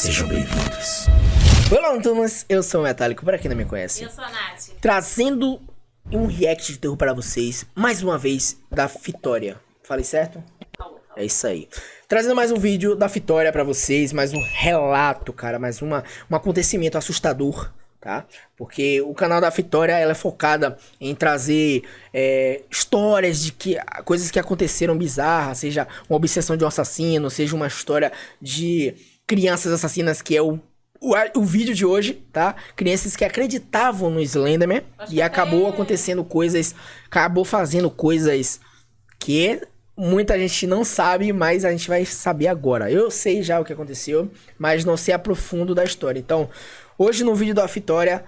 Sejam bem-vindos. Olá, turmas, eu sou o Metálico, para quem não me conhece. Eu sou a Nath. Trazendo um react de terror para vocês, mais uma vez, da Vitória. Falei certo? É isso aí. Trazendo mais um vídeo da Vitória para vocês, mais um relato, cara, mais um acontecimento assustador, tá? Porque o canal da Vitória, ela é focada em trazer histórias de coisas que aconteceram bizarras, seja uma obsessão de um assassino, seja uma história de crianças assassinas, que é o vídeo de hoje, tá? Crianças que acreditavam no Slenderman e acabou acontecendo coisas, acabou fazendo coisas que muita gente não sabe, mas a gente vai saber agora. Eu sei já o que aconteceu, mas não sei a profundo da história. Então, hoje no vídeo da Vitória,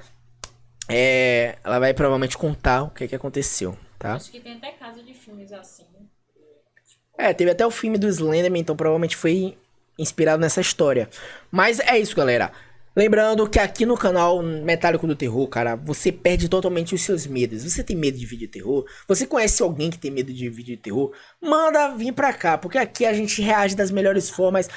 ela vai provavelmente contar o que aconteceu, tá? Acho que tem até caso de filmes assim. Teve até o filme do Slenderman, então provavelmente foi inspirado nessa história. Mas é isso, galera. Lembrando que aqui no canal Metálico do Terror, cara, você perde totalmente os seus medos. Você tem medo de vídeo de terror? Você conhece alguém que tem medo de vídeo de terror? Manda vir pra cá, porque aqui a gente reage das melhores formas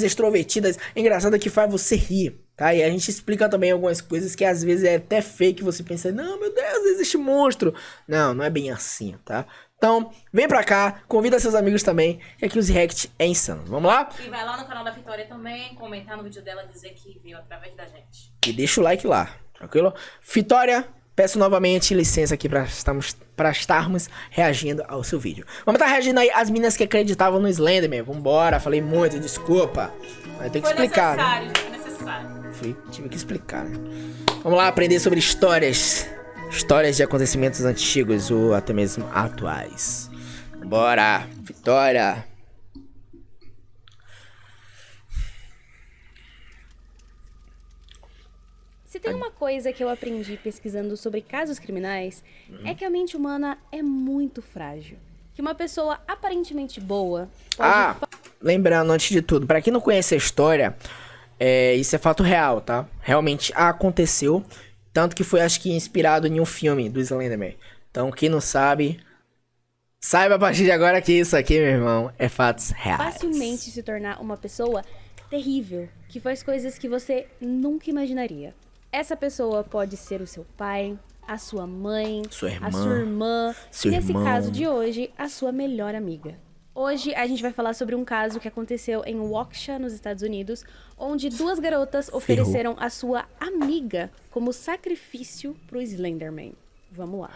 extrovertidas, engraçadas, que faz você rir, tá? E a gente explica também algumas coisas que às vezes é até fake, você pensa, não, meu Deus, existe monstro. Não, não é bem assim, tá? Então, vem pra cá, convida seus amigos também, que aqui os react é insano. Vamos lá? E vai lá no canal da Vitória também, comentar no vídeo dela, dizer que veio através da gente. E deixa o like lá, tranquilo? Vitória, peço novamente licença aqui pra estarmos reagindo ao seu vídeo. Vamos estar reagindo aí às meninas que acreditavam no Slenderman. Vambora, falei muito, desculpa. Vai ter que explicar, né? Foi necessário. Tive que explicar, né? Vamos lá aprender sobre histórias de acontecimentos antigos ou até mesmo atuais. Bora, Vitória. Se tem uma coisa que eu aprendi pesquisando sobre casos criminais, é que a mente humana é muito frágil. Que uma pessoa aparentemente boa pode... Lembrando, antes de tudo, pra quem não conhece a história, isso é fato real, tá? Realmente aconteceu. Tanto que foi, acho que, inspirado em um filme do Slenderman. Então, quem não sabe, saiba a partir de agora que isso aqui, meu irmão, é fatos reais. Facilmente se tornar uma pessoa terrível, que faz coisas que você nunca imaginaria. Essa pessoa pode ser o seu pai, a sua mãe, sua irmã, a sua irmã, seu e nesse irmão. caso de hoje, a sua melhor amiga. Hoje a gente vai falar sobre um caso que aconteceu em Waukesha, nos Estados Unidos, onde duas garotas ofereceram a sua amiga como sacrifício pro Slenderman. Vamos lá.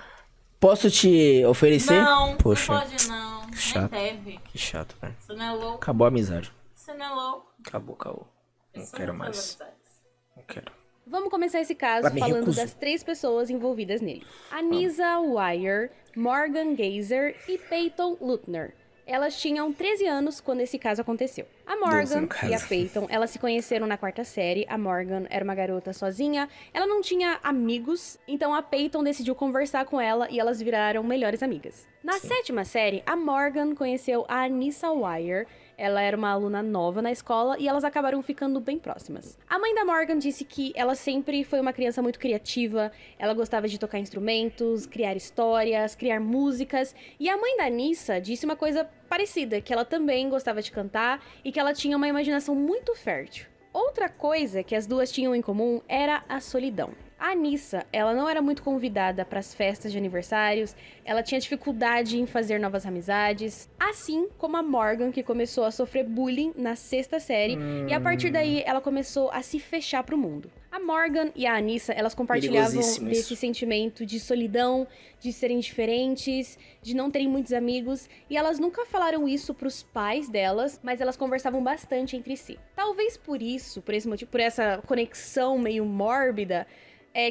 Posso te oferecer? Não, Poxa, não pode não. que chato. Nem deve. Que chato, velho. Você não é louco. Acabou a amizade. Você não é louco. Acabou. Não Isso quero não mais. faz amizades. Não quero. Vamos começar esse caso Ela me falando recusou. das três pessoas envolvidas nele. Anissa Weier, Morgan Geyser e Peyton Lutner. Elas tinham 13 anos quando esse caso aconteceu. A 12 Morgan no caso. e a Peyton, elas se conheceram na quarta série. A Morgan era uma garota sozinha, ela não tinha amigos, então a Peyton decidiu conversar com ela e elas viraram melhores amigas. Na sétima série, a Morgan conheceu a Anissa Weier. Ela era uma aluna nova na escola e elas acabaram ficando bem próximas. A mãe da Morgan disse que ela sempre foi uma criança muito criativa, ela gostava de tocar instrumentos, criar histórias, criar músicas. E a mãe da Anissa disse uma coisa parecida, que ela também gostava de cantar e que ela tinha uma imaginação muito fértil. Outra coisa que as duas tinham em comum era a solidão. A Anissa, ela não era muito convidada para as festas de aniversários, ela tinha dificuldade em fazer novas amizades, assim como a Morgan, que começou a sofrer bullying na sexta série, e a partir daí ela começou a se fechar pro mundo. A Morgan e a Anissa, elas compartilhavam Perigosíssimo isso. desse sentimento de solidão, de serem diferentes, de não terem muitos amigos, e elas nunca falaram isso pros pais delas, mas elas conversavam bastante entre si. Talvez por isso, por esse motivo, por essa conexão meio mórbida,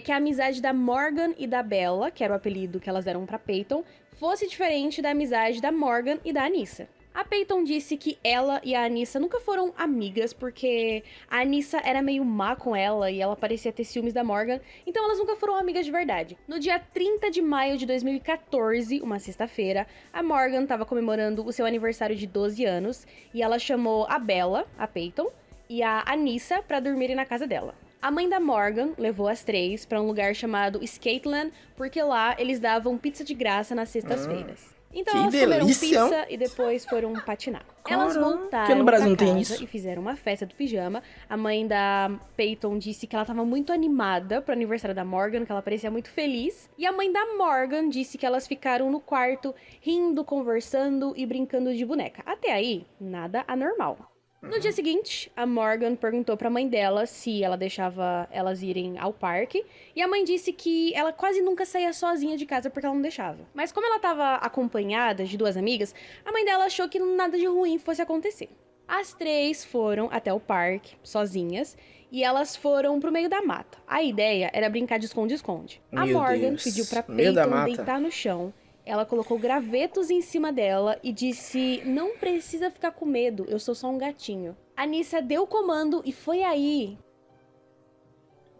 que a amizade da Morgan e da Bella, que era o apelido que elas deram pra Peyton, fosse diferente da amizade da Morgan e da Anissa. A Peyton disse que ela e a Anissa nunca foram amigas, porque a Anissa era meio má com ela e ela parecia ter ciúmes da Morgan, então elas nunca foram amigas de verdade. No dia 30 de maio de 2014, uma sexta-feira, a Morgan estava comemorando o seu aniversário de 12 anos e ela chamou a Bella, a Peyton, e a Anissa pra dormirem na casa dela. A mãe da Morgan levou as três pra um lugar chamado Skateland, porque lá eles davam pizza de graça nas sextas-feiras. Então Que elas comeram delícia. pizza e depois foram patinar. Elas Caramba, voltaram porque no Brasil pra não tem casa isso. e fizeram uma festa do pijama. A mãe da Peyton disse que ela tava muito animada pro aniversário da Morgan, que ela parecia muito feliz. E a mãe da Morgan disse que elas ficaram no quarto rindo, conversando e brincando de boneca. Até aí, nada anormal. No dia seguinte, a Morgan perguntou pra mãe dela se ela deixava elas irem ao parque. E a mãe disse que ela quase nunca saía sozinha de casa porque ela não deixava. Mas como ela estava acompanhada de duas amigas, a mãe dela achou que nada de ruim fosse acontecer. As três foram até o parque, sozinhas, e elas foram pro meio da mata. A ideia era brincar de esconde-esconde. A Meu Morgan Deus, pediu pra meio da Peyton mata. deitar no chão. Ela colocou gravetos em cima dela e disse: "Não precisa ficar com medo, eu sou só um gatinho." A Anissa deu o comando e foi aí.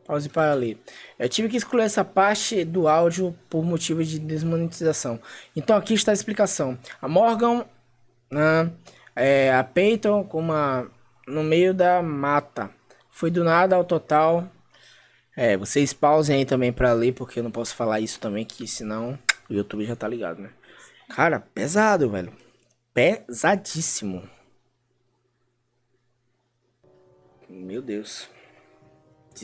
Pause para ler. Eu tive que excluir essa parte do áudio por motivo de desmonetização. Então aqui está a explicação. A Morgan, a Peyton no meio da mata. Foi do nada ao total. Vocês pausem aí também para ler, porque eu não posso falar isso também, que senão o YouTube já tá ligado, né? Cara, pesado, velho. Pesadíssimo. Meu Deus.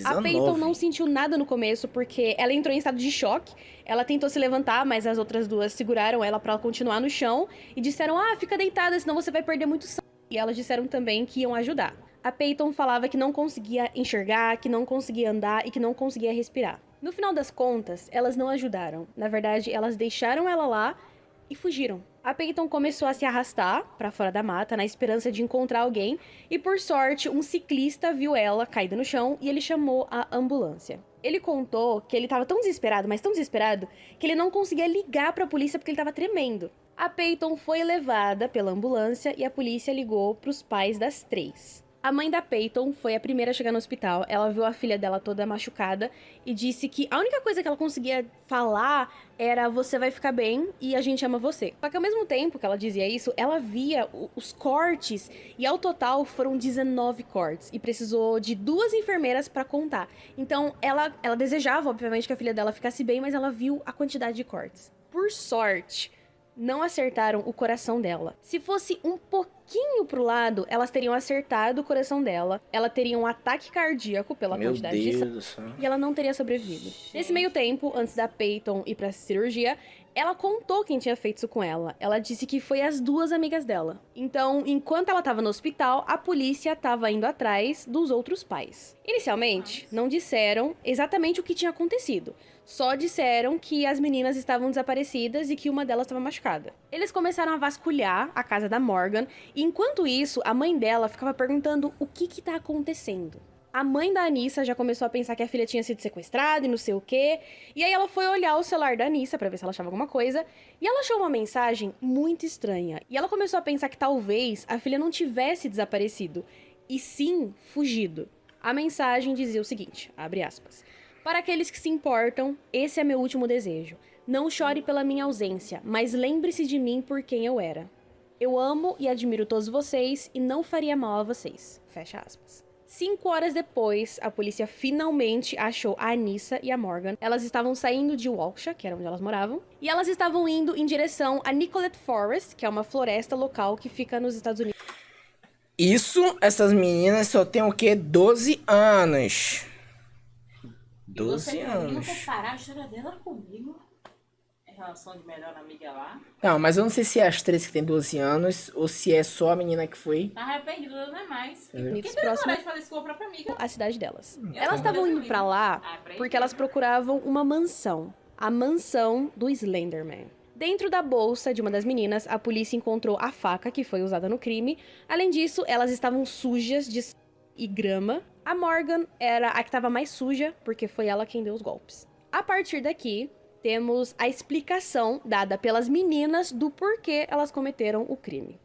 A Peyton não sentiu nada no começo, porque ela entrou em estado de choque. Ela tentou se levantar, mas as outras duas seguraram ela pra ela continuar no chão. E disseram, fica deitada, senão você vai perder muito sangue. E elas disseram também que iam ajudar. A Peyton falava que não conseguia enxergar, que não conseguia andar e que não conseguia respirar. No final das contas, elas não ajudaram. Na verdade, elas deixaram ela lá e fugiram. A Peyton começou a se arrastar pra fora da mata na esperança de encontrar alguém e, por sorte, um ciclista viu ela caída no chão e ele chamou a ambulância. Ele contou que ele estava tão desesperado, mas tão desesperado, que ele não conseguia ligar pra polícia porque ele estava tremendo. A Peyton foi levada pela ambulância e a polícia ligou pros pais das três. A mãe da Peyton foi a primeira a chegar no hospital. Ela viu a filha dela toda machucada e disse que a única coisa que ela conseguia falar era: você vai ficar bem e a gente ama você. Só que ao mesmo tempo que ela dizia isso, ela via os cortes e ao total foram 19 cortes e precisou de 2 enfermeiras pra contar. Então ela desejava, obviamente, que a filha dela ficasse bem, mas ela viu a quantidade de cortes. Por sorte, não acertaram o coração dela. Se fosse um pouquinho pro lado, elas teriam acertado o coração dela. Ela teria um ataque cardíaco pela quantidade de sangue. E ela não teria sobrevivido. Nesse meio tempo, antes da Peyton ir pra cirurgia, ela contou quem tinha feito isso com ela. Ela disse que foi as 2 amigas dela. Então, enquanto ela tava no hospital, a polícia tava indo atrás dos outros pais. Inicialmente, não disseram exatamente o que tinha acontecido. Só disseram que as meninas estavam desaparecidas e que uma delas estava machucada. Eles começaram a vasculhar a casa da Morgan e, enquanto isso, a mãe dela ficava perguntando o que tá acontecendo. A mãe da Anissa já começou a pensar que a filha tinha sido sequestrada e não sei o quê. E aí ela foi olhar o celular da Anissa pra ver se ela achava alguma coisa. E ela achou uma mensagem muito estranha. E ela começou a pensar que talvez a filha não tivesse desaparecido, e sim fugido. A mensagem dizia o seguinte, abre aspas: "Para aqueles que se importam, esse é meu último desejo. Não chore pela minha ausência, mas lembre-se de mim por quem eu era. Eu amo e admiro todos vocês e não faria mal a vocês." Fecha aspas. 5 horas depois, a polícia finalmente achou a Anissa e a Morgan. Elas estavam saindo de Waukesha, que era onde elas moravam, e elas estavam indo em direção a Nicollet Forest, que é uma floresta local que fica nos Estados Unidos. Essas meninas só têm o quê? 12 anos. 12 anos. Não comparar a história dela comigo. Em relação de melhor amiga lá. Não, mas eu não sei se é as 3 que tem 12 anos ou se é só a menina que foi. Tá arrependida, não é mais. Unidos Quem tem próximo coragem de fazer isso com a própria amiga? a cidade delas. Eu Elas estavam indo pra lá porque elas procuravam uma mansão. A mansão do Slenderman. Dentro da bolsa de uma das meninas, a polícia encontrou a faca que foi usada no crime. Além disso, elas estavam sujas de e grama. A Morgan era a que estava mais suja, porque foi ela quem deu os golpes. A partir daqui, temos a explicação dada pelas meninas do porquê elas cometeram o crime.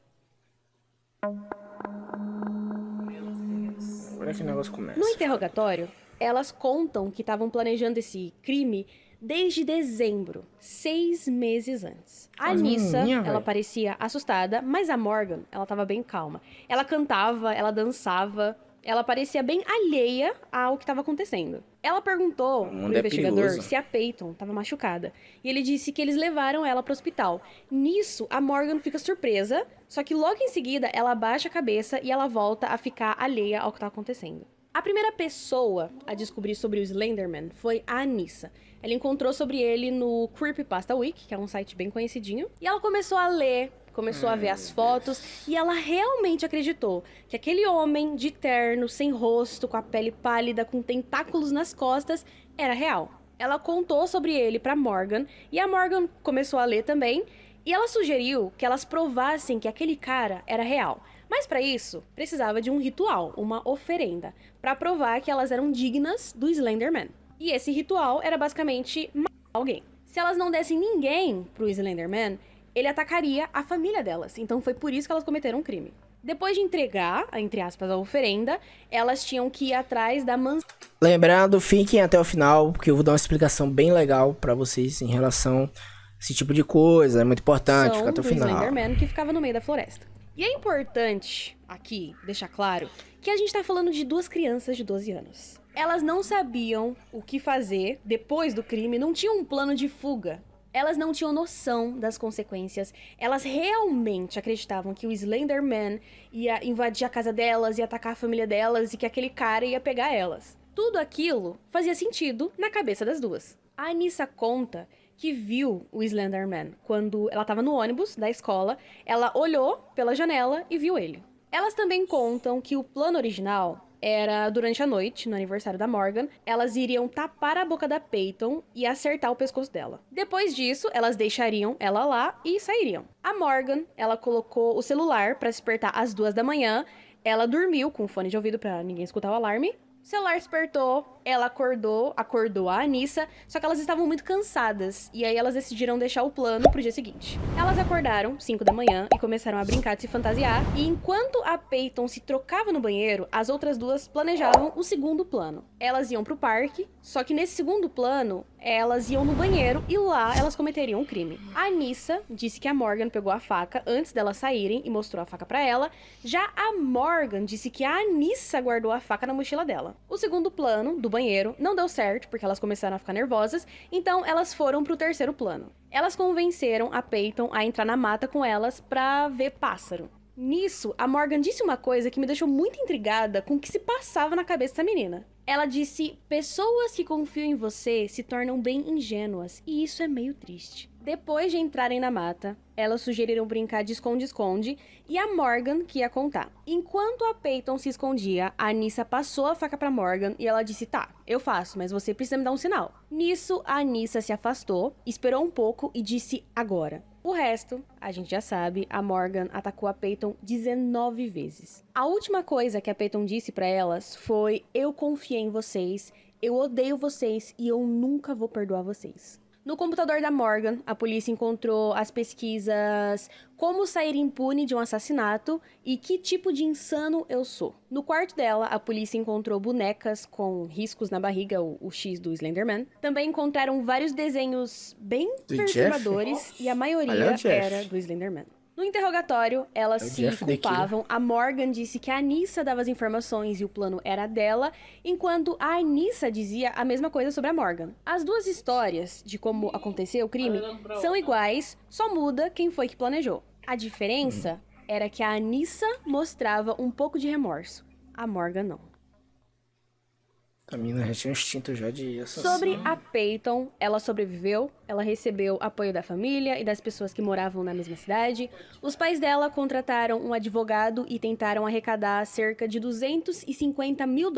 Olha que negócio começa. No interrogatório, elas contam que estavam planejando esse crime desde dezembro, 6 meses antes. A Anissa, ela parecia assustada, mas a Morgan, ela tava bem calma. Ela cantava, ela dançava, ela parecia bem alheia ao que estava acontecendo. Ela perguntou pro investigador perigoso. se a Peyton estava machucada. E ele disse que eles levaram ela pro hospital. Nisso, a Morgan fica surpresa, só que logo em seguida ela abaixa a cabeça e ela volta a ficar alheia ao que tá acontecendo. A primeira pessoa a descobrir sobre o Slenderman foi a Anissa. Ela encontrou sobre ele no Creepypasta Week, que é um site bem conhecidinho, e ela começou a ler, começou a ver as fotos, e ela realmente acreditou que aquele homem de terno, sem rosto, com a pele pálida, com tentáculos nas costas, era real. Ela contou sobre ele pra Morgan, e a Morgan começou a ler também, e ela sugeriu que elas provassem que aquele cara era real. Mas para isso, precisava de um ritual, uma oferenda, para provar que elas eram dignas do Slenderman. E esse ritual era basicamente matar alguém. Se elas não dessem ninguém pro Slenderman, ele atacaria a família delas. Então foi por isso que elas cometeram um crime. Depois de entregar, entre aspas, a oferenda, elas tinham que ir atrás da mansão. Lembrando, fiquem até o final, porque eu vou dar uma explicação bem legal pra vocês em relação a esse tipo de coisa. É muito importante ficar até o do final. Slenderman, que ficava no meio da floresta. E é importante, aqui, deixar claro, que a gente tá falando de duas crianças de 12 anos. Elas não sabiam o que fazer depois do crime, não tinham um plano de fuga. Elas não tinham noção das consequências. Elas realmente acreditavam que o Slenderman ia invadir a casa delas, ia atacar a família delas e que aquele cara ia pegar elas. Tudo aquilo fazia sentido na cabeça das duas. A Anissa conta que viu o Slenderman quando ela estava no ônibus da escola, ela olhou pela janela e viu ele. Elas também contam que o plano original era, durante a noite, no aniversário da Morgan, elas iriam tapar a boca da Peyton e acertar o pescoço dela. Depois disso, elas deixariam ela lá e sairiam. A Morgan, ela colocou o celular para despertar às 2 da manhã, ela dormiu com o fone de ouvido para ninguém escutar o alarme. O celular despertou, ela acordou a Anissa, só que elas estavam muito cansadas, e aí elas decidiram deixar o plano pro dia seguinte. Elas acordaram, 5 da manhã, e começaram a brincar de se fantasiar, e enquanto a Peyton se trocava no banheiro, as outras duas planejavam o segundo plano. Elas iam pro parque, só que nesse segundo plano, elas iam no banheiro, e lá elas cometeriam um crime. A Anissa disse que a Morgan pegou a faca antes delas saírem e mostrou a faca pra ela, já a Morgan disse que a Anissa guardou a faca na mochila dela. O segundo plano, do banheiro, não deu certo, porque elas começaram a ficar nervosas, então elas foram pro terceiro plano. Elas convenceram a Peyton a entrar na mata com elas pra ver pássaro. Nisso, a Morgan disse uma coisa que me deixou muito intrigada com o que se passava na cabeça da menina. Ela disse: pessoas que confiam em você se tornam bem ingênuas, e isso é meio triste. Depois de entrarem na mata, elas sugeriram brincar de esconde-esconde e a Morgan que ia contar. Enquanto a Peyton se escondia, a Anissa passou a faca pra Morgan e ela disse: tá, eu faço, mas você precisa me dar um sinal. Nisso, a Anissa se afastou, esperou um pouco e disse: agora. O resto, a gente já sabe, a Morgan atacou a Peyton 19 vezes. A última coisa que a Peyton disse pra elas foi: eu confiei em vocês, eu odeio vocês e eu nunca vou perdoar vocês. No computador da Morgan, a polícia encontrou as pesquisas Como sair impune de um assassinato e Que tipo de insano eu sou. No quarto dela, a polícia encontrou bonecas com riscos na barriga, o X do Slenderman. Também encontraram vários desenhos bem perturbadores e a maioria era do Slenderman. No interrogatório, elas se culpavam. A Morgan disse que a Anissa dava as informações e o plano era dela, enquanto a Anissa dizia a mesma coisa sobre a Morgan. As duas histórias de como aconteceu o crime são iguais, só muda quem foi que planejou. A diferença era que a Anissa mostrava um pouco de remorso, a Morgan não. A mina já tinha um instinto já de assassino. Sobre a Peyton, ela sobreviveu, ela recebeu apoio da família e das pessoas que moravam na mesma cidade. Os pais dela contrataram um advogado e tentaram arrecadar cerca de $250 mil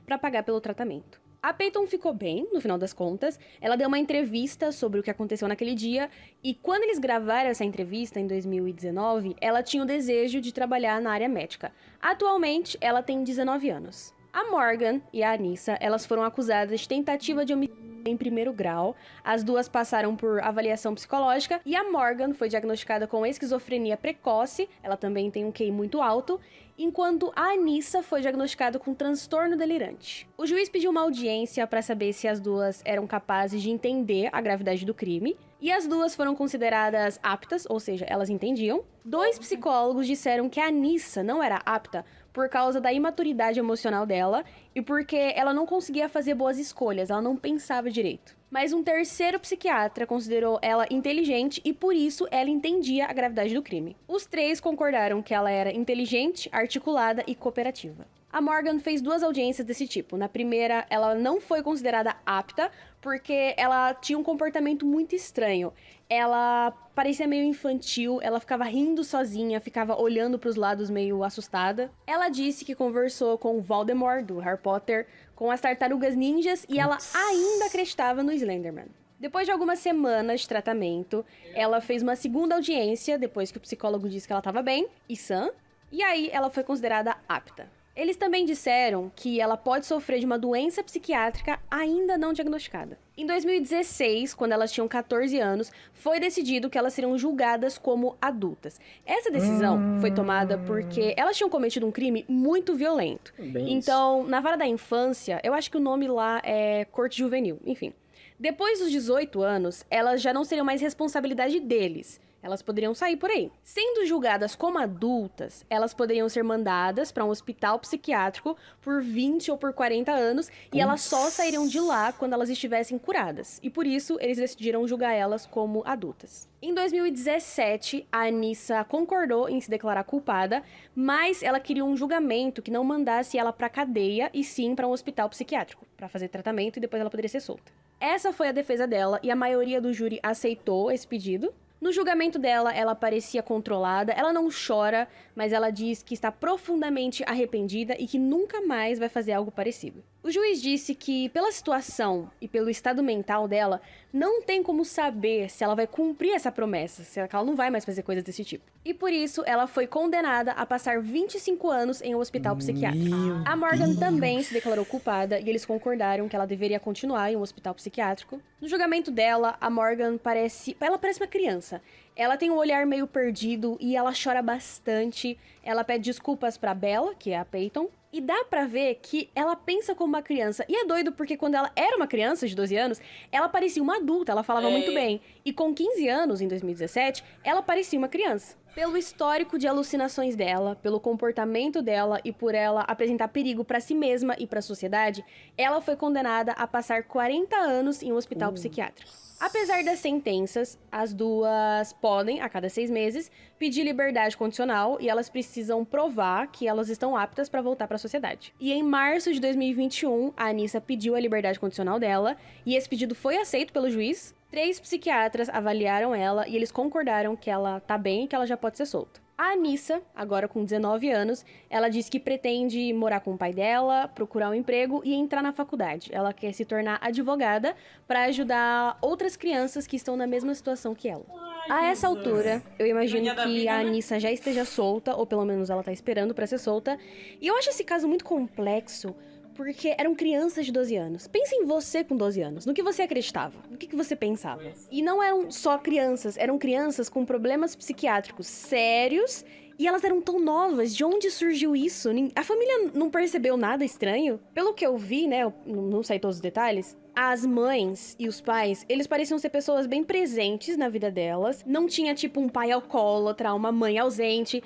para pagar pelo tratamento. A Peyton ficou bem, no final das contas. Ela deu uma entrevista sobre o que aconteceu naquele dia, e quando eles gravaram essa entrevista, em 2019, ela tinha o desejo de trabalhar na área médica. Atualmente, ela tem 19 anos. A Morgan e a Anissa, elas foram acusadas de tentativa de homicídio em primeiro grau. As duas passaram por avaliação psicológica e a Morgan foi diagnosticada com esquizofrenia precoce, ela também tem um QI muito alto, enquanto a Anissa foi diagnosticada com transtorno delirante. O juiz pediu uma audiência para saber se as duas eram capazes de entender a gravidade do crime, E as duas foram consideradas aptas, ou seja, elas entendiam. 2 psicólogos disseram que a Anissa não era apta por causa da imaturidade emocional dela e porque ela não conseguia fazer boas escolhas, ela não pensava direito. Mas um terceiro psiquiatra considerou ela inteligente e por isso ela entendia a gravidade do crime. Os 3 concordaram que ela era inteligente, articulada e cooperativa. A Morgan fez 2 audiências desse tipo. Na primeira, ela não foi considerada apta porque ela tinha um comportamento muito estranho. Ela parecia meio infantil, ela ficava rindo sozinha, ficava olhando para os lados meio assustada. Ela disse que conversou com o Voldemort, do Harry Potter, com as tartarugas ninjas e ela ainda acreditava no Slenderman. Depois de algumas semanas de tratamento, ela fez uma segunda audiência, depois que o psicólogo disse que ela estava bem e sã, e aí ela foi considerada apta. Eles também disseram que ela pode sofrer de uma doença psiquiátrica ainda não diagnosticada. Em 2016, quando elas tinham 14 anos, foi decidido que elas seriam julgadas como adultas. Essa decisão foi tomada porque elas tinham cometido um crime muito violento. Então, na vara da infância, eu acho que o nome lá é corte juvenil, enfim. Depois dos 18 anos, elas já não seriam mais responsabilidade deles. Elas poderiam sair por aí. Sendo julgadas como adultas, elas poderiam ser mandadas para um hospital psiquiátrico por 20 ou por 40 anos e elas só sairiam de lá quando elas estivessem curadas. E por isso, eles decidiram julgar elas como adultas. Em 2017, a Anissa concordou em se declarar culpada, mas ela queria um julgamento que não mandasse ela para cadeia e sim para um hospital psiquiátrico, para fazer tratamento e depois ela poderia ser solta. Essa foi a defesa dela e a maioria do júri aceitou esse pedido. No julgamento dela, ela parecia controlada, ela não chora, mas ela diz que está profundamente arrependida e que nunca mais vai fazer algo parecido. O juiz disse que, pela situação e pelo estado mental dela, não tem como saber se ela vai cumprir essa promessa, se ela não vai mais fazer coisas desse tipo. E por isso, ela foi condenada a passar 25 anos em um hospital psiquiátrico. A Morgan também se declarou culpada e eles concordaram que ela deveria continuar em um hospital psiquiátrico. No julgamento dela, a Morgan parece uma criança. Ela tem um olhar meio perdido e ela chora bastante. Ela pede desculpas pra Bella, que é a Peyton. E dá pra ver que ela pensa como uma criança. E é doido porque quando ela era uma criança de 12 anos, ela parecia uma adulta, ela falava muito bem. E com 15 anos, em 2017, ela parecia uma criança. Pelo histórico de alucinações dela, pelo comportamento dela e por ela apresentar perigo pra si mesma e pra sociedade, ela foi condenada a passar 40 anos em um hospital psiquiátrico. Apesar das sentenças, as duas podem, a cada 6 meses, pedir liberdade condicional e elas precisam provar que elas estão aptas para voltar para a sociedade. E em março de 2021, a Anissa pediu a liberdade condicional dela e esse pedido foi aceito pelo juiz. 3 psiquiatras avaliaram ela e eles concordaram que ela tá bem e que ela já pode ser solta. A Anissa, agora com 19 anos, ela diz que pretende morar com o pai dela, procurar um emprego e entrar na faculdade. Ela quer se tornar advogada para ajudar outras crianças que estão na mesma situação que ela. A essa altura, eu imagino que a Anissa já esteja solta, ou pelo menos ela tá esperando para ser solta. E eu acho esse caso muito complexo, porque eram crianças de 12 anos. Pensa em você com 12 anos, no que você acreditava, no que você pensava. E não eram só crianças, eram crianças com problemas psiquiátricos sérios e elas eram tão novas. De onde surgiu isso? A família não percebeu nada estranho? Pelo que eu vi, né, eu não sei todos os detalhes, as mães e os pais, eles pareciam ser pessoas bem presentes na vida delas. Não tinha, tipo, um pai alcoólatra, uma mãe ausente.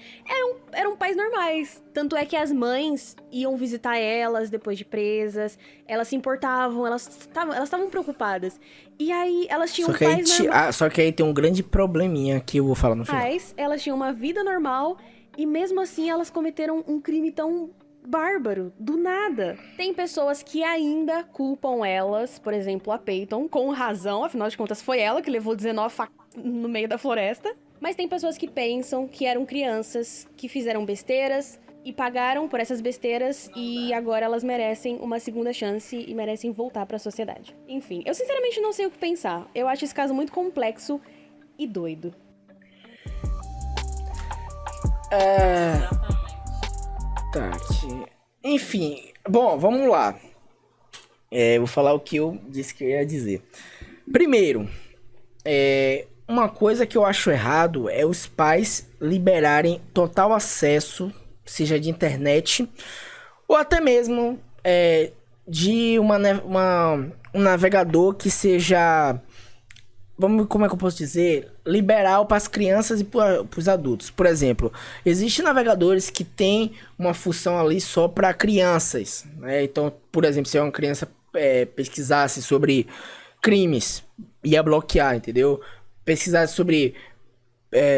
Eram pais normais. Tanto é que as mães iam visitar elas depois de presas. Elas se importavam, elas estavam preocupadas. E aí, elas tinham pais normais. Só que aí tem um grande probleminha que eu vou falar no final. Elas tinham uma vida normal e mesmo assim elas cometeram um crime tão bárbaro, do nada. Tem pessoas que ainda culpam elas, por exemplo, a Peyton, com razão, afinal de contas foi ela que levou 19 no meio da floresta. Mas tem pessoas que pensam que eram crianças que fizeram besteiras e pagaram por essas besteiras e agora elas merecem uma segunda chance e merecem voltar pra sociedade. Enfim, eu sinceramente não sei o que pensar. Eu acho esse caso muito complexo e doido. Tá, enfim, bom, vamos lá. Vou falar o que eu disse que eu ia dizer. Primeiro, uma coisa que eu acho errado é os pais liberarem total acesso, seja de internet, ou até mesmo de um navegador que seja, como é que eu posso dizer? Liberal para as crianças e para os adultos. Por exemplo, existem navegadores que têm uma função ali só para crianças, né? Então, por exemplo, se uma criança pesquisasse sobre crimes, ia bloquear, entendeu? Pesquisasse sobre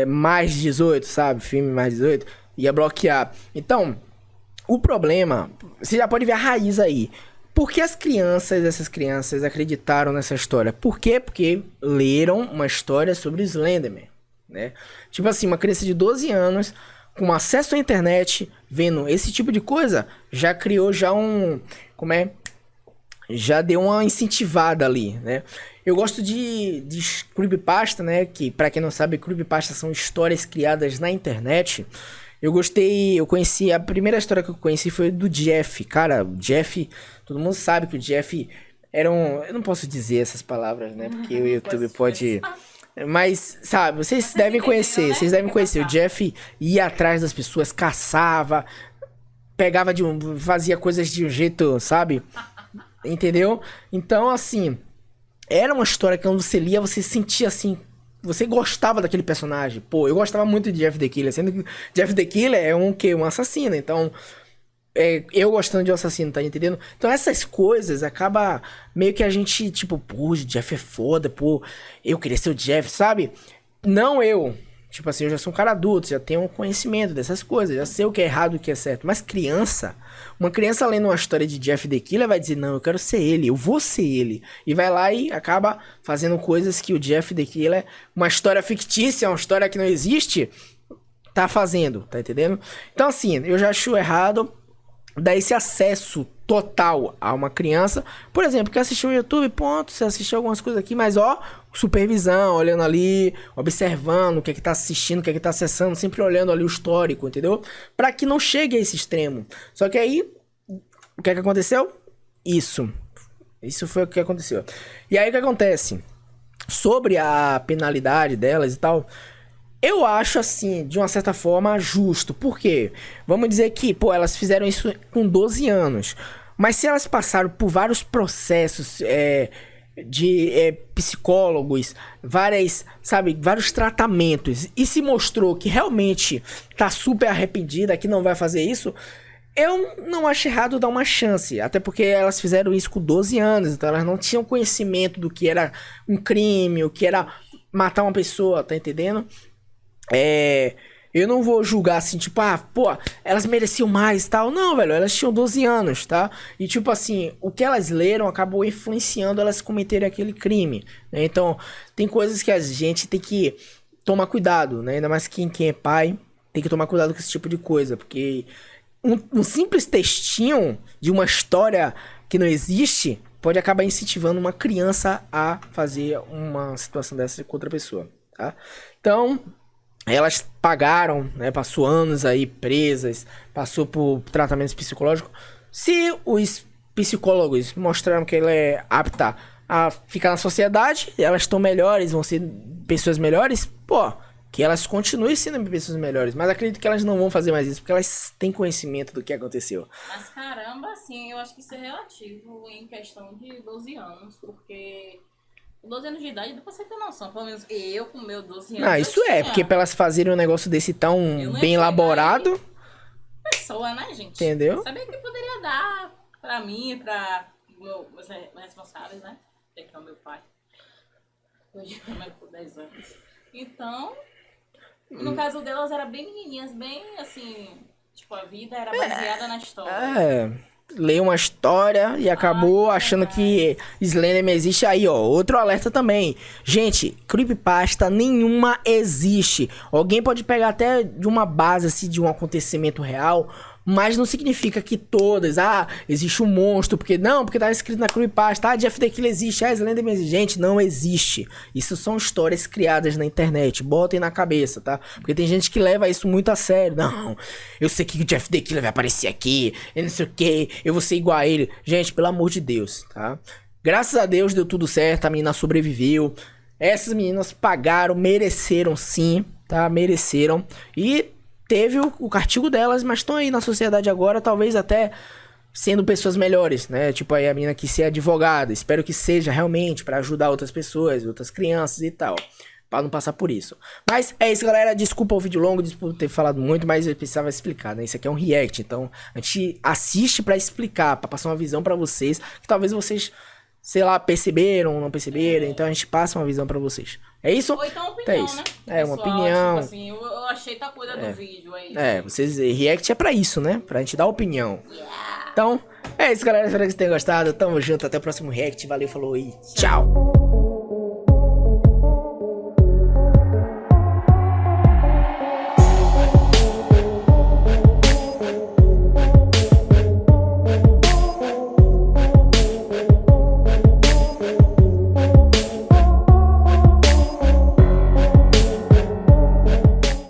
mais de 18, sabe? Filme mais de 18, ia bloquear. Então, o problema, você já pode ver a raiz aí. Por que essas crianças acreditaram nessa história? Por quê? Porque leram uma história sobre Slenderman, né? Tipo assim, uma criança de 12 anos, com acesso à internet, vendo esse tipo de coisa, já criou já deu uma incentivada ali, né? Eu gosto de creepypasta, né? Que, pra quem não sabe, creepypasta são histórias criadas na internet. Eu conheci, a primeira história que eu conheci foi do Jeff. Cara, o Jeff, todo mundo sabe que o Jeff era eu não posso dizer essas palavras, né? Porque o YouTube pode... Mas, sabe, vocês devem conhecer, O Jeff ia atrás das pessoas, caçava, fazia coisas de um jeito, sabe? Entendeu? Então, assim, era uma história que quando você lia, você sentia assim... Você gostava daquele personagem. Pô, eu gostava muito de Jeff the Killer. Sendo que Jeff the Killer é um assassino. Então, eu gostando de um assassino, tá entendendo? Então, essas coisas acaba meio que a gente, tipo, pô, o Jeff é foda, pô, eu queria ser o Jeff, sabe? Não eu. Tipo assim, eu já sou um cara adulto, já tenho um conhecimento dessas coisas, já sei o que é errado e o que é certo. Mas uma criança lendo uma história de Jeff the Killer vai dizer, não, eu quero ser ele, eu vou ser ele. E vai lá e acaba fazendo coisas que o Jeff the Killer, uma história fictícia, uma história que não existe, tá fazendo, tá entendendo? Então assim, eu já acho errado dar esse acesso total a uma criança. Por exemplo, quer assistir um YouTube, ponto, você assistiu algumas coisas aqui, mas supervisão, olhando ali, observando o que é que tá assistindo, o que é que tá acessando, sempre olhando ali o histórico, entendeu? Pra que não chegue a esse extremo. Só que aí, o que é que aconteceu? Isso foi o que aconteceu. E aí o que acontece? Sobre a penalidade delas e tal, eu acho, assim, de uma certa forma, justo. Por quê? Vamos dizer que, pô, elas fizeram isso com 12 anos. Mas se elas passaram por vários processos de psicólogos, vários tratamentos, e se mostrou que realmente tá super arrependida, que não vai fazer isso, eu não acho errado dar uma chance. Até porque elas fizeram isso com 12 anos, então elas não tinham conhecimento do que era um crime, o que era matar uma pessoa, tá entendendo? Eu não vou julgar assim, tipo, pô, elas mereciam mais e tal. Não, velho, elas tinham 12 anos, tá? E tipo assim, o que elas leram acabou influenciando elas cometerem aquele crime, né? Então, tem coisas que a gente tem que tomar cuidado, né? Ainda mais quem é pai, tem que tomar cuidado com esse tipo de coisa. Porque um simples textinho de uma história que não existe pode acabar incentivando uma criança a fazer uma situação dessa com outra pessoa, tá? Então... elas pagaram, né? Passou anos aí presas, passou por tratamentos psicológicos. Se os psicólogos mostraram que ela é apta a ficar na sociedade, elas estão melhores, vão ser pessoas melhores, pô, que elas continuem sendo pessoas melhores. Mas acredito que elas não vão fazer mais isso, porque elas têm conhecimento do que aconteceu. Mas caramba, assim, eu acho que isso é relativo em questão de 12 anos, porque... Com 12 anos de idade, dá pra você ter noção. Pelo menos eu, com meu 12 anos. Ah, isso porque pra elas fazerem um negócio desse tão bem elaborado. Pessoa, né, gente? Entendeu? Sabia que poderia dar pra mim e pra meus responsáveis, né? Que é o meu pai. Hoje eu por 10 anos. Então, no caso delas, era bem menininhas, bem assim. Tipo, a vida era baseada na história. Leu uma história e acabou achando que Slenderman existe. Aí, ó, outro alerta também. Gente, creepypasta nenhuma existe. Alguém pode pegar até de uma base, assim, de um acontecimento real, mas não significa que todas, existe um monstro, porque tá escrito na creepypasta, Jeff the Killer existe, Slenderman existe. Gente, não existe. Isso são histórias criadas na internet, botem na cabeça, tá? Porque tem gente que leva isso muito a sério. Não, eu sei que o Jeff the Killer vai aparecer aqui, eu não sei o que, eu vou ser igual a ele. Gente, pelo amor de Deus, tá? Graças a Deus deu tudo certo, a menina sobreviveu. Essas meninas pagaram, mereceram sim, tá? Mereceram. E teve o castigo delas, mas estão aí na sociedade agora, talvez até sendo pessoas melhores, né? Tipo, aí a menina quis ser advogada. Espero que seja realmente pra ajudar outras pessoas, outras crianças e tal. Pra não passar por isso. Mas é isso, galera. Desculpa o vídeo longo, desculpa ter falado muito, mas eu precisava explicar, né? Isso aqui é um react, então a gente assiste pra explicar, pra passar uma visão pra vocês, que talvez vocês, sei lá, perceberam ou não perceberam, então a gente passa uma visão pra vocês. É isso? Ou então Então é opinião, isso. né? É, uma Pessoal, opinião. Tipo assim, eu achei tal coisa do vídeo, é isso. É, vocês, react é pra isso, né? Pra gente dar opinião. Então, é isso, galera. Espero que vocês tenham gostado. Tamo junto, até o próximo react. Valeu, falou e tchau!